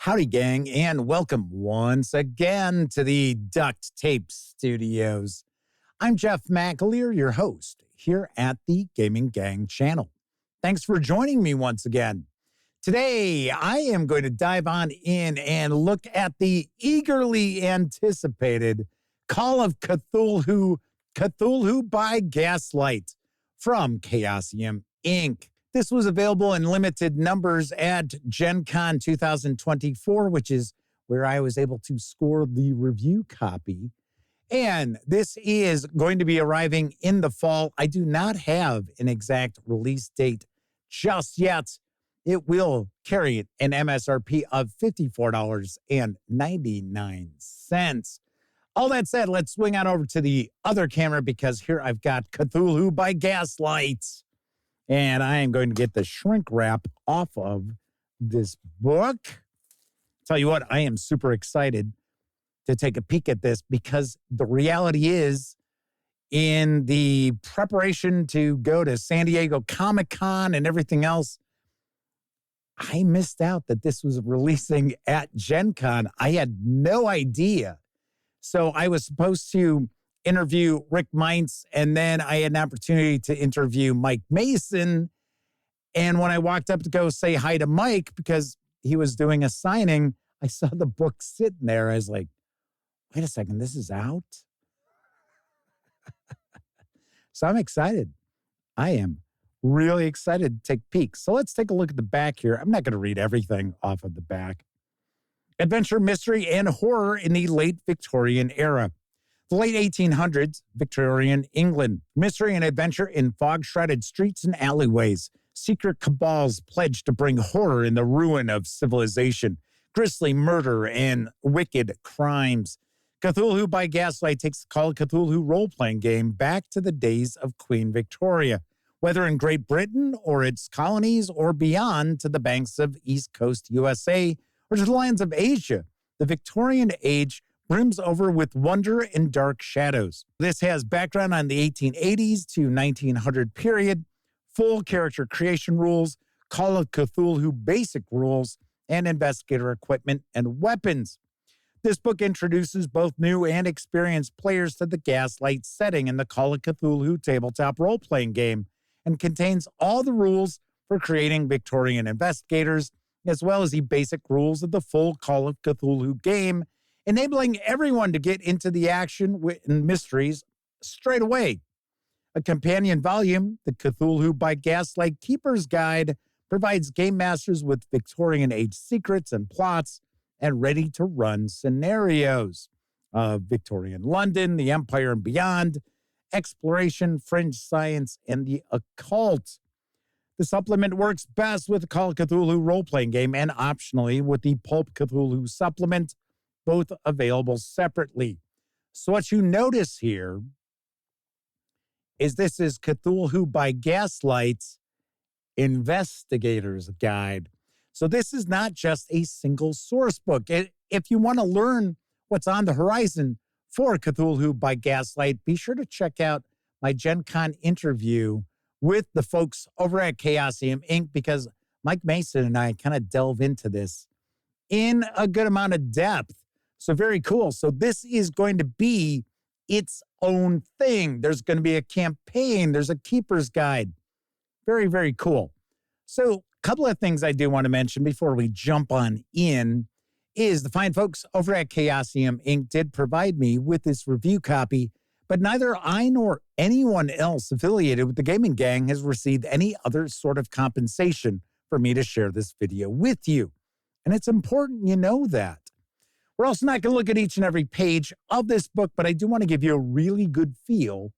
Howdy, gang, and welcome once again to the Duct Tape Studios. I'm Jeff McAleer, your host, here at the Gaming Gang channel. Thanks for joining me once again. Today, I am going to dive on in and look at the eagerly anticipated Call of Cthulhu, Cthulhu by Gaslight from Chaosium Inc. This was available in limited numbers at Gen Con 2024, which is where I was able to score the review copy. And this is going to be arriving in the fall. I do not have an exact release date just yet. It will carry an MSRP of $54.99. All that said, let's swing on over to the other camera because here I've got Cthulhu by Gaslight. And I am going to get the shrink wrap off of this book. Tell you what, I am super excited to take a peek at this because the reality is, in the preparation to go to San Diego Comic-Con and everything else, I missed out that this was releasing at Gen Con. I had no idea. So I was supposed to interview Rick Meintz, and then I had an opportunity to interview Mike Mason. And when I walked up to go say hi to Mike, because he was doing a signing, I saw the book sitting there. I was like, wait a second, this is out? So I'm excited. I am really excited to take peeks. So let's take a look at the back here. I'm not going to read everything off of the back. Adventure, mystery, and horror in the late Victorian era. The late 1800s, Victorian England. Mystery and adventure in fog-shrouded streets and alleyways. Secret cabals pledged to bring horror in the ruin of civilization. Grisly murder and wicked crimes. Cthulhu by Gaslight takes the Call of Cthulhu role-playing game back to the days of Queen Victoria. Whether in Great Britain or its colonies or beyond to the banks of East Coast USA or to the lands of Asia, the Victorian age brims over with wonder and dark shadows. This has background on the 1880s to 1900 period, full character creation rules, Call of Cthulhu basic rules, and investigator equipment and weapons. This book introduces both new and experienced players to the Gaslight setting in the Call of Cthulhu tabletop role-playing game and contains all the rules for creating Victorian investigators, as well as the basic rules of the full Call of Cthulhu game, enabling everyone to get into the action and mysteries straight away. A companion volume, the Cthulhu by Gaslight Keeper's Guide, provides game masters with Victorian age secrets and plots and ready-to-run scenarios of Victorian London, the Empire and beyond, exploration, fringe science, and the occult. The supplement works best with the Call of Cthulhu role-playing game and optionally with the Pulp Cthulhu supplement, both available separately. So what you notice here is this is Cthulhu by Gaslight's Investigator's Guide. So this is not just a single source book. If you want to learn what's on the horizon for Cthulhu by Gaslight, be sure to check out my Gen Con interview with the folks over at Chaosium Inc. because Mike Mason and I kind of delve into this in a good amount of depth. So very cool. So this is going to be its own thing. There's going to be a campaign. There's a keeper's guide. Very, very cool. So a couple of things I do want to mention before we jump on in is the fine folks over at Chaosium Inc. did provide me with this review copy, but neither I nor anyone else affiliated with the Gaming Gang has received any other sort of compensation for me to share this video with you. And it's important you know that. We're also not going to look at each and every page of this book, but I do want to give you a really good feel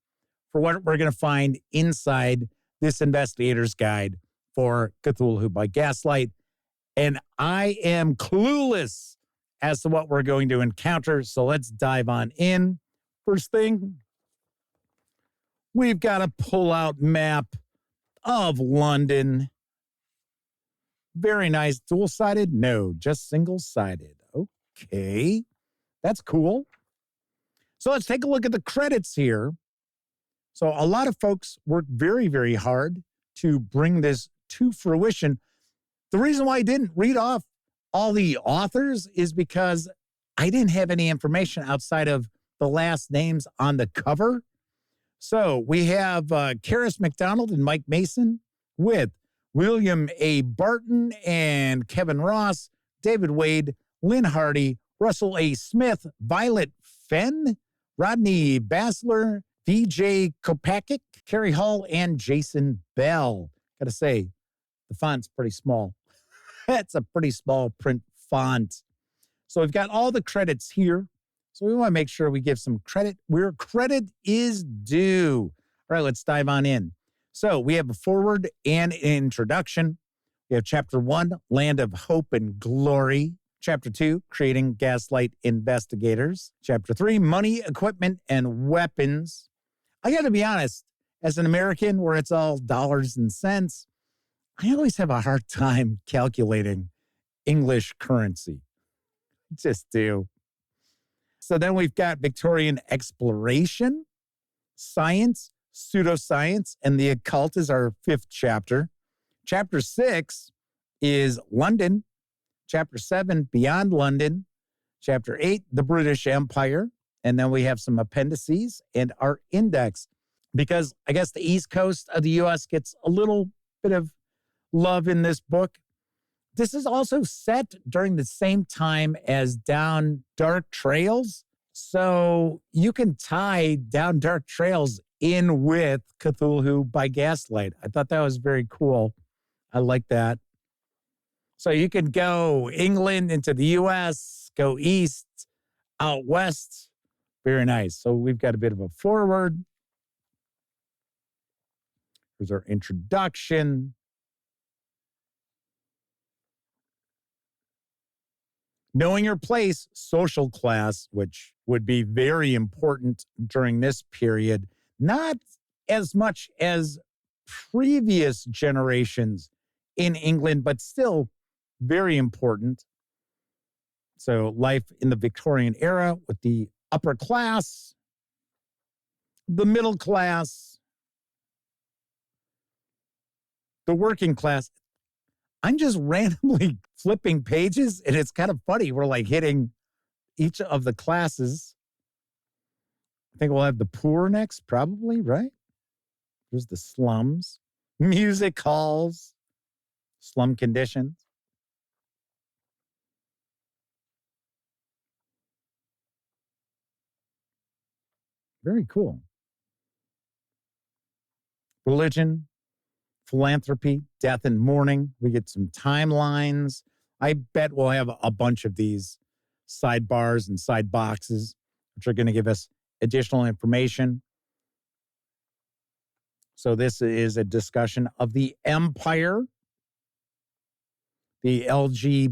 for what we're going to find inside this investigator's guide for Cthulhu by Gaslight. And I am clueless as to what we're going to encounter, so let's dive on in. First thing, we've got a pull-out map of London. Very nice. Dual-sided? No, just single-sided. Okay, that's cool. So let's take a look at the credits here. So a lot of folks worked very, very hard to bring this to fruition. The reason why I didn't read off all the authors is because I didn't have any information outside of the last names on the cover. So we have Karis McDonald and Mike Mason with William A. Barton and Kevin Ross, David Wade, Lynn Hardy, Russell A. Smith, Violet Fenn, Rodney Basler, VJ Kopakic, Kerry Hall, and Jason Bell. Got to say, the font's pretty small. That's a pretty small print font. So we've got all the credits here. So we want to make sure we give some credit where credit is due. All right, let's dive on in. So we have a forward and an introduction. We have Chapter 1, Land of Hope and Glory. Chapter 2, Creating Gaslight Investigators. Chapter 3, Money, Equipment, and Weapons. I got to be honest, as an American where it's all dollars and cents, I always have a hard time calculating English currency. Just do. So then we've got Victorian exploration, science, pseudoscience, and the occult is our 5th chapter. Chapter 6 is London. Chapter 7, Beyond London. Chapter 8, the British Empire. And then we have some appendices and our index. Because I guess the East Coast of the U.S. gets a little bit of love in this book. This is also set during the same time as Down Dark Trails. So you can tie Down Dark Trails in with Cthulhu by Gaslight. I thought that was very cool. I like that. So you can go England into the U.S., go east, out west. Very nice. So we've got a bit of a forward. Here's our introduction. Knowing your place, social class, which would be very important during this period, not as much as previous generations in England, but still very important. So life in the Victorian era with the upper class, the middle class, the working class. I'm just randomly flipping pages, and it's kind of funny. We're like hitting each of the classes. I think we'll have the poor next, probably, right? There's the slums, music halls, slum conditions. Very cool. Religion, philanthropy, death and mourning. We get some timelines. I bet we'll have a bunch of these sidebars and side boxes, which are going to give us additional information. So this is a discussion of the empire, the LGBTQI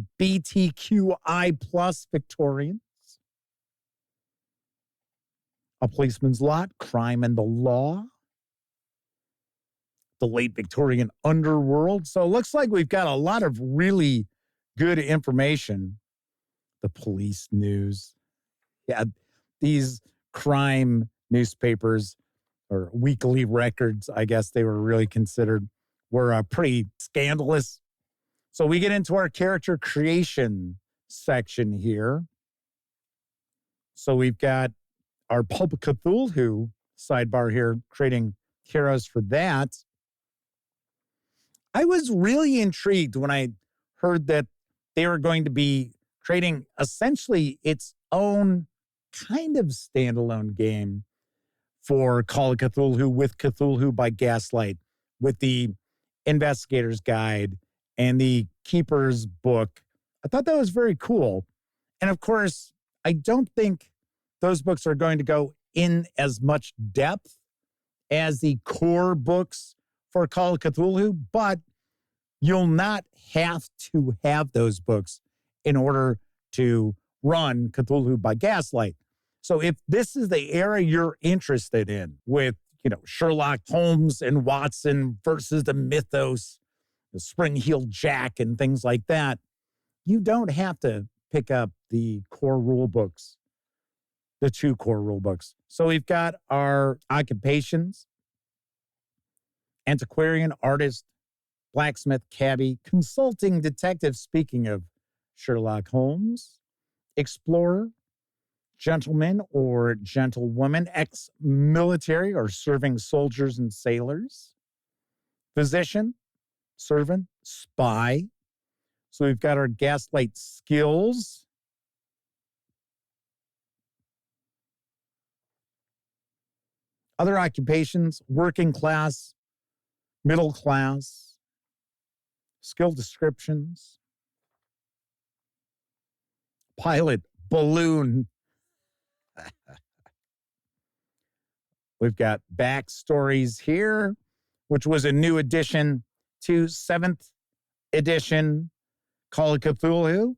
plus Victorians, A Policeman's Lot, Crime and the Law, the late Victorian underworld. So it looks like we've got a lot of really good information. The police news. Yeah, these crime newspapers or weekly records, I guess they were really considered, were pretty scandalous. So we get into our character creation section here. So we've got our Pulp Cthulhu sidebar here, creating heroes for that. I was really intrigued when I heard that they were going to be creating essentially its own kind of standalone game for Call of Cthulhu with Cthulhu by Gaslight, with the Investigator's Guide and the Keeper's Book. I thought that was very cool. And of course, I don't think those books are going to go in as much depth as the core books for Call of Cthulhu, but you'll not have to have those books in order to run Cthulhu by Gaslight. So if this is the era you're interested in with, Sherlock Holmes and Watson versus the Mythos, the Spring-Heeled Jack and things like that, you don't have to pick up the core rule books, the 2 core rule books. So we've got our occupations: antiquarian, artist, blacksmith, cabbie, consulting detective. Speaking of Sherlock Holmes, explorer, gentleman or gentlewoman, ex-military or serving soldiers and sailors, physician, servant, spy. So we've got our Gaslight skills. Other occupations, working class, middle class, skill descriptions, pilot, balloon. We've got backstories here, which was a new addition to 7th edition Call of Cthulhu.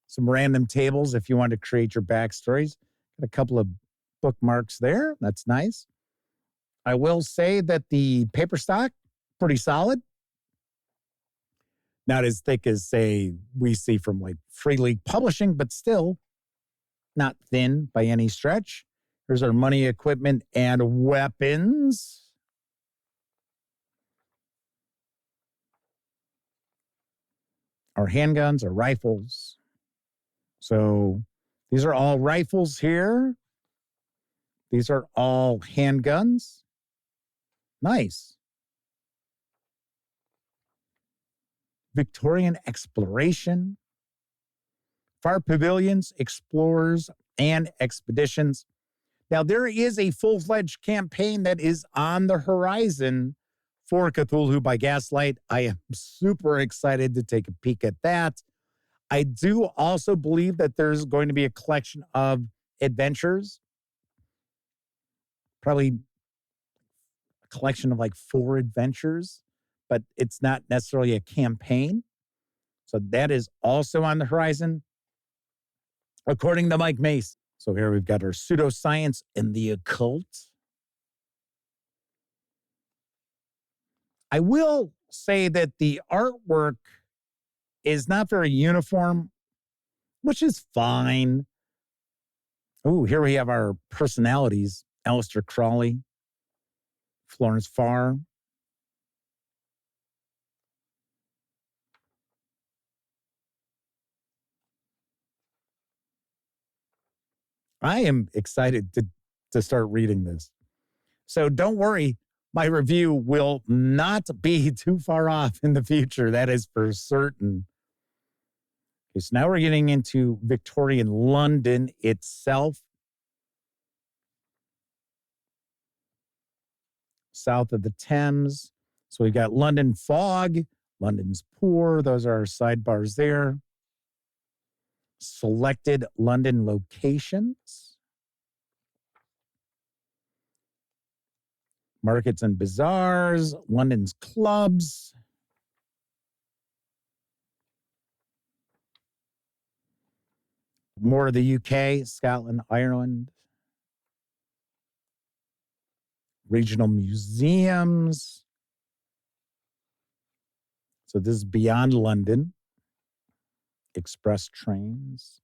Some random tables if you want to create your backstories. Got a couple of bookmarks there. That's nice. I will say that the paper stock, pretty solid. Not as thick as, say, we see from like Free League Publishing, but still not thin by any stretch. Here's our money, equipment, and weapons. Our handguns, our rifles. So these are all rifles here. These are all handguns. Nice. Victorian exploration. Fire pavilions, explorers, and expeditions. Now, there is a full-fledged campaign that is on the horizon for Cthulhu by Gaslight. I am super excited to take a peek at that. I do also believe that there's going to be a collection of adventures, probably a collection of like 4 adventures, but it's not necessarily a campaign. So that is also on the horizon, according to Mike Mace. So here we've got our pseudoscience and the occult. I will say that the artwork is not very uniform, which is fine. Oh, here we have our personalities. Aleister Crowley, Florence Farr. I am excited to start reading this. So don't worry, my review will not be too far off in the future. That is for certain. Okay, so now we're getting into Victorian London itself. South of the Thames. So we've got London fog, London's poor. Those are our sidebars there. Selected London locations. Markets and bazaars, London's clubs. More of the UK, Scotland, Ireland. Regional museums. So this is beyond London. Express trains.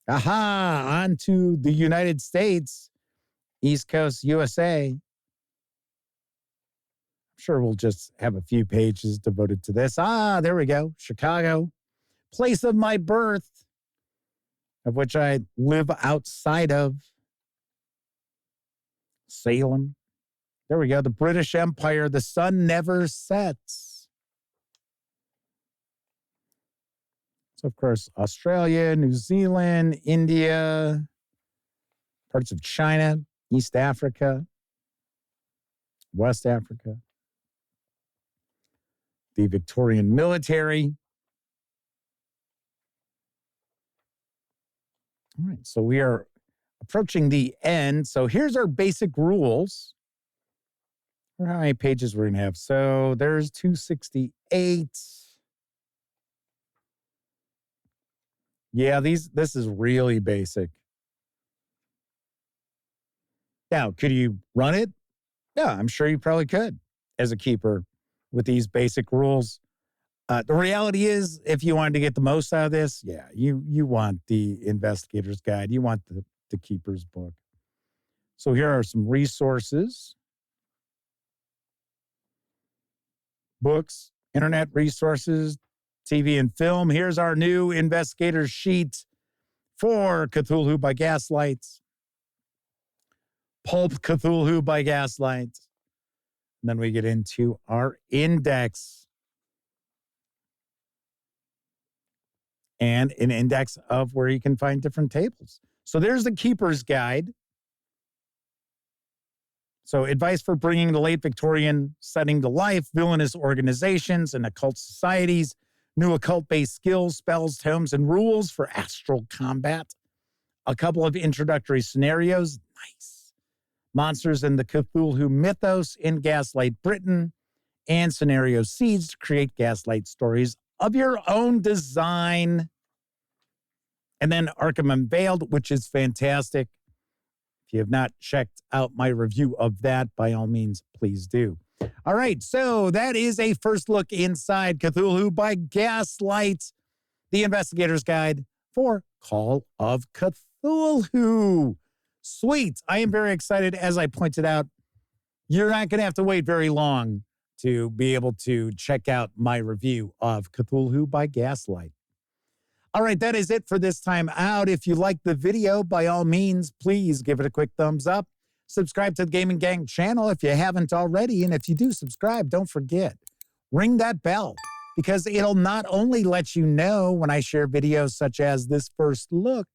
Aha, on to the United States, East Coast, USA. I'm sure we'll just have a few pages devoted to this. Ah, there we go. Chicago, place of my birth, of which I live outside of. Salem. There we go. The British Empire. The sun never sets. So, of course, Australia, New Zealand, India, parts of China, East Africa, West Africa, the Victorian military. All right, so we are approaching the end. So here's our basic rules. I wonder how many pages we're going to have. So there's 268. Yeah, this is really basic. Now, could you run it? Yeah, I'm sure you probably could as a keeper with these basic rules. The reality is, if you wanted to get the most out of this, yeah, you want the investigator's guide. You want the keeper's book. So here are some resources. Books, internet resources, TV and film. Here's our new investigator sheet for Cthulhu by Gaslight, Pulp Cthulhu by Gaslight. And then we get into our index and an index of where you can find different tables. So there's the Keeper's Guide. So advice for bringing the late Victorian setting to life, villainous organizations and occult societies, new occult-based skills, spells, tomes, and rules for astral combat. A couple of introductory scenarios. Nice. Monsters in the Cthulhu Mythos in Gaslight Britain, and scenario seeds to create Gaslight stories of your own design. And then Arkham Unveiled, which is fantastic. If you have not checked out my review of that, by all means, please do. All right, so that is a first look inside Cthulhu by Gaslight, the investigator's guide for Call of Cthulhu. Sweet. I am very excited. As I pointed out, you're not going to have to wait very long to be able to check out my review of Cthulhu by Gaslight. All right, that is it for this time out. If you liked the video, by all means, please give it a quick thumbs up. Subscribe to the Gaming Gang channel if you haven't already. And if you do subscribe, don't forget, ring that bell, because it'll not only let you know when I share videos such as this first look,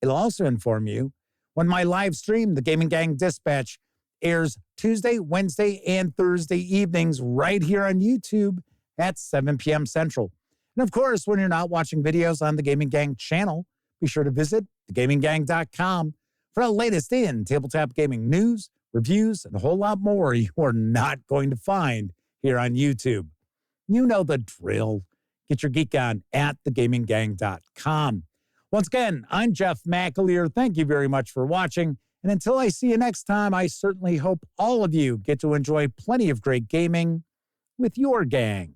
it'll also inform you when my live stream, the Gaming Gang Dispatch, airs Tuesday, Wednesday, and Thursday evenings right here on YouTube at 7 p.m. Central. And of course, when you're not watching videos on the Gaming Gang channel, be sure to visit thegaminggang.com for the latest in tabletop gaming news, reviews, and a whole lot more you are not going to find here on YouTube. You know the drill. Get your geek on at thegaminggang.com. Once again, I'm Jeff McAleer. Thank you very much for watching. And until I see you next time, I certainly hope all of you get to enjoy plenty of great gaming with your gang.